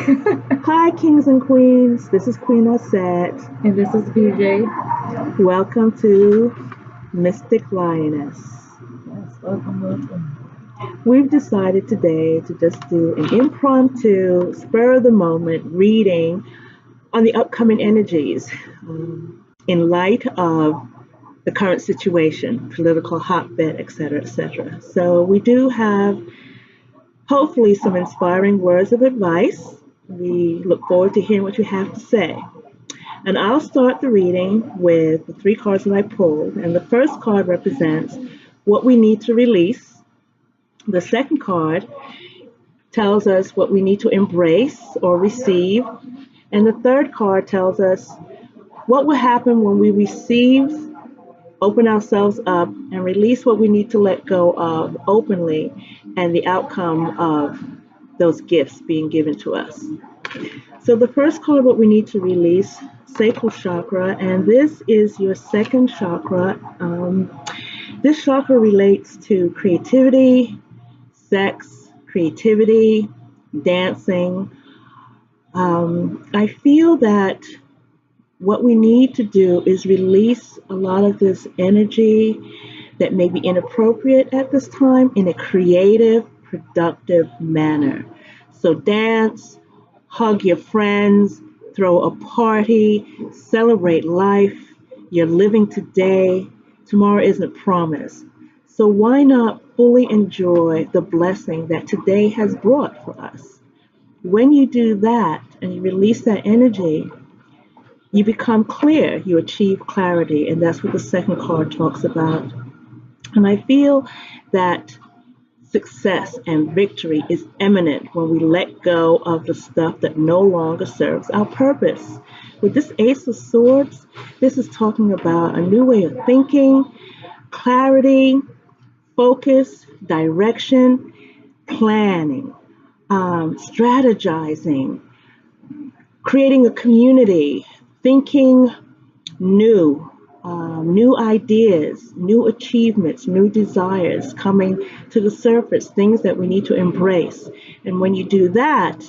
Hi, kings and queens. This is Queen Osset. And this is BJ. Welcome to Mystic Lioness. Yes, welcome. We've decided today to just do an impromptu, spur of the moment reading on the upcoming energies in light of the current situation, political hotbed, etc., etc. So we do have hopefully some inspiring words of advice. We look forward to hearing what you have to say. And I'll start the reading with the three cards that I pulled. And the first card represents what we need to release. The second card tells us what we need to embrace or receive. And the third card tells us what will happen when we receive, open ourselves up, and release what we need to let go of openly, and the outcome of those gifts being given to us. So the first card, what we need to release, sacral chakra, and this is your second chakra. This chakra relates to creativity, sex, creativity, dancing. I feel that what we need to do is release a lot of this energy that may be inappropriate at this time in a creative, productive manner. So dance, hug your friends, throw a party, celebrate life. You're living today. Tomorrow isn't promised. So why not fully enjoy the blessing that today has brought for us? When you do that and you release that energy, you become clear, you achieve clarity, and that's what the second card talks about. And I feel that success and victory is imminent when we let go of the stuff that no longer serves our purpose. With this Ace of Swords, this is talking about a new way of thinking, clarity, focus, direction, planning, strategizing, creating a community, thinking new, new ideas, new achievements, new desires coming to the surface, things that we need to embrace. And when you do that,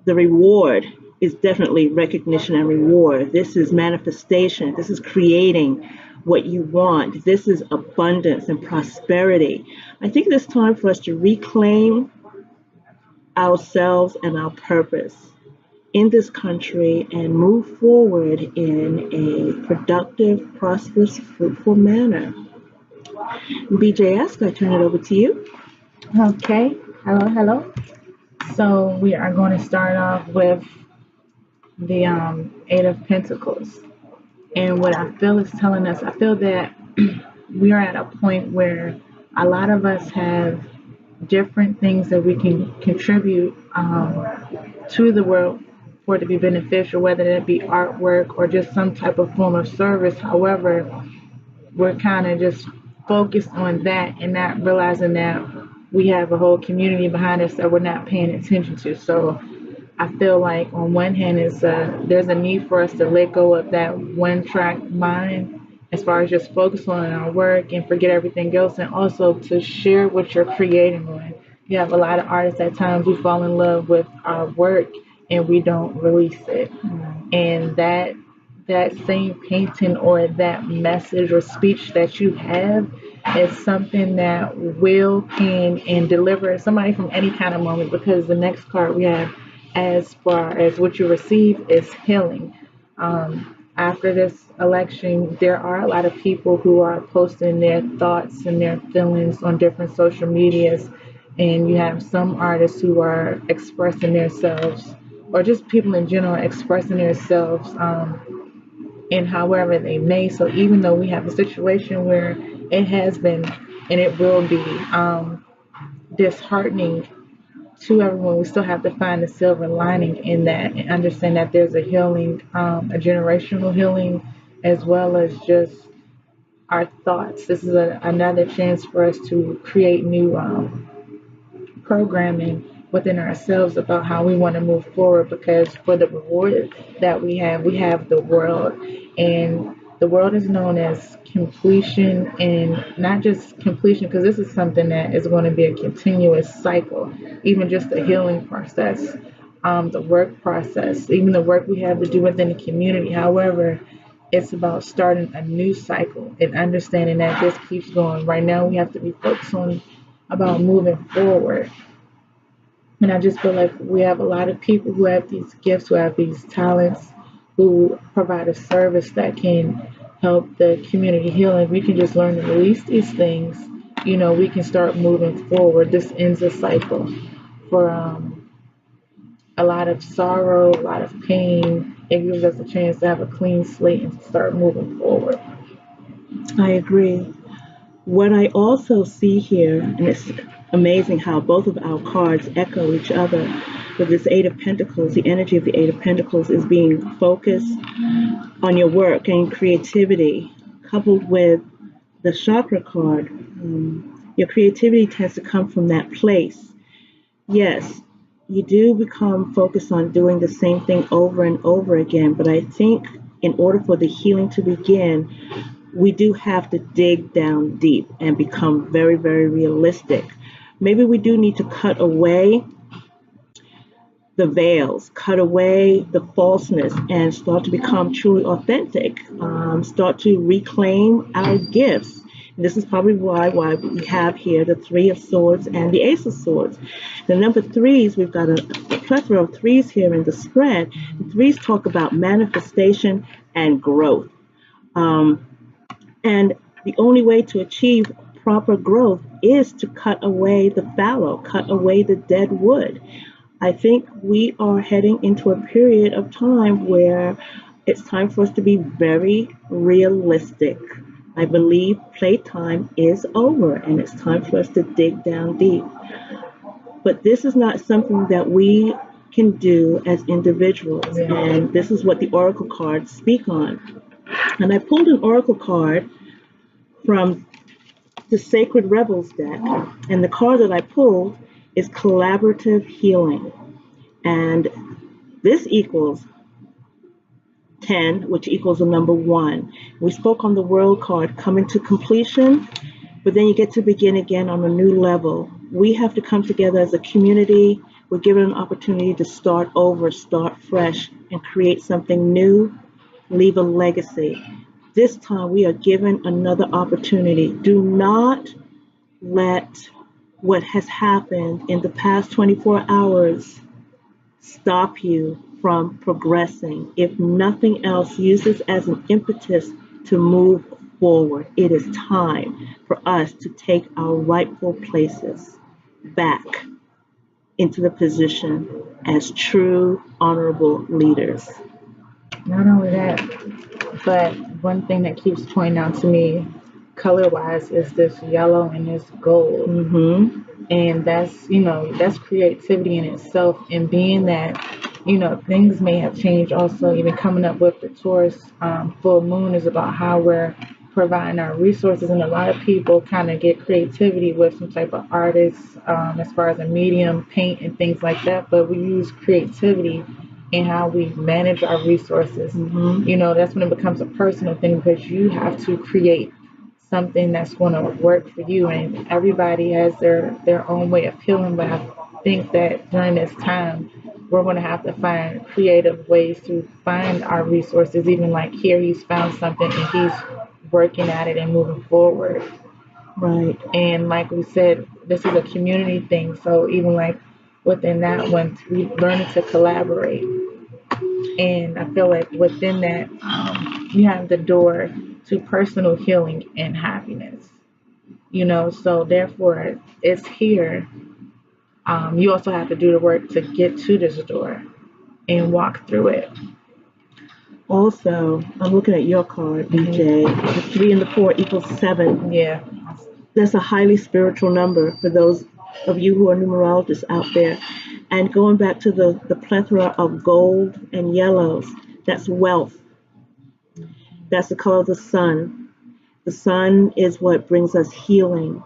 the reward is definitely recognition and reward. This is manifestation. This is creating what you want. This is abundance and prosperity. I think it's time for us to reclaim ourselves and our purpose in this country and move forward in a productive, prosperous, fruitful manner. BJS, I turn it over to you. Okay, hello. So we are going to start off with the Eight of Pentacles. And what I feel is telling us, I feel that we are at a point where a lot of us have different things that we can contribute to the world for it to be beneficial, whether it be artwork or just some type of form of service. However, we're kind of just focused on that and not realizing that we have a whole community behind us that we're not paying attention to. So I feel like on one hand, there's a need for us to let go of that one track mind as far as just focus on our work and forget everything else, and also to share what you're creating on. You have a lot of artists at times we fall in love with our work and we don't release it. And that same painting or that message or speech that you have is something that will, can, and deliver somebody from any kind of moment, because the next card we have as far as what you receive is healing. After this election, there are a lot of people who are posting their thoughts and their feelings on different social medias, and you have some artists who are expressing themselves, or just people in general expressing themselves in however they may. So even though we have a situation where it has been and it will be disheartening to everyone, we still have to find the silver lining in that and understand that there's a healing, a generational healing, as well as just our thoughts. This is another chance for us to create new programming within ourselves about how we want to move forward, because for the reward that we have the world, and the world is known as completion, and not just completion, because this is something that is going to be a continuous cycle, even just the healing process. the work process, even the work we have to do within the community. However, it's about starting a new cycle and understanding that this keeps going. Right now, we have to be focused on about moving forward. And I just feel like we have a lot of people who have these gifts, who have these talents, who provide a service that can help the community heal. And we can just learn to release these things, we can start moving forward. This ends a cycle for a lot of sorrow, a lot of pain. It gives us a chance to have a clean slate and start moving forward. I agree. What I also see here, and it's amazing how both of our cards echo each other, with this Eight of Pentacles, the energy of the Eight of Pentacles is being focused on your work and creativity, coupled with the chakra card. Your creativity tends to come from that place. Yes, you do become focused on doing the same thing over and over again, but I think in order for the healing to begin, we do have to dig down deep and become very, very realistic. Maybe we do need to cut away the veils, cut away the falseness, and start to become truly authentic. Start to reclaim our gifts. And this is probably why we have here the Three of Swords and the Ace of Swords. The number threes, we've got a plethora of threes here in the spread. The threes talk about manifestation and growth. And the only way to achieve proper growth is to cut away the fallow, cut away the dead wood. I think we are heading into a period of time where it's time for us to be very realistic. I believe playtime is over and it's time for us to dig down deep. But this is not something that we can do as individuals. And this is what the Oracle cards speak on. And I pulled an Oracle card from the Sacred Rebels deck. And the card that I pulled is Collaborative Healing. And this equals 10, which equals the number 1. We spoke on the World card, coming to completion, but then you get to begin again on a new level. We have to come together as a community. We're given an opportunity to start over, start fresh, and create something new, leave a legacy. This time we are given another opportunity. Do not let what has happened in the past 24 hours stop you from progressing. If nothing else, use this as an impetus to move forward. It is time for us to take our rightful places back into the position as true, honorable leaders. Not only that, but one thing that keeps pointing out to me color-wise is this yellow and this gold. And that's creativity in itself. And being that, things may have changed also, even coming up with the Taurus full moon is about how we're providing our resources. And a lot of people kind of get creativity with some type of artists as far as a medium, paint and things like that. But we use creativity in how we manage our resources. That's when it becomes a personal thing, because you have to create something that's going to work for you. And everybody has their own way of healing, but I think that during this time we're going to have to find creative ways to find our resources. Even like here, he's found something and he's working at it and moving forward. Right. And like we said, this is a community thing, so even like within that one, we learning to collaborate. And I feel like within that, you have the door to personal healing and happiness. So therefore it's here. You also have to do the work to get to this door and walk through it. Also, I'm looking at your card, BJ. The 3 and the 4 equals 7. Yeah. That's a highly spiritual number for those of you who are numerologists out there. And going back to the plethora of gold and yellows, that's wealth. That's the color of the sun. The sun is what brings us healing.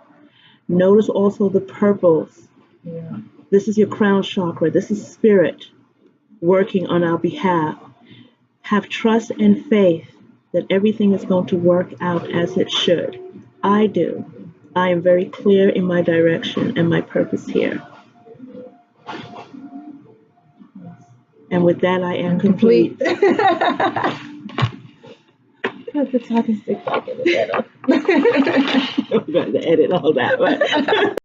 Notice also the purples. Yeah. This is your crown chakra. This is spirit working on our behalf. Have trust and faith that everything is going to work out as it should. I do. I am very clear in my direction and my purpose here. And with that, I am complete. complete. Put the talking stick back in the middle. I'm going to edit all that. But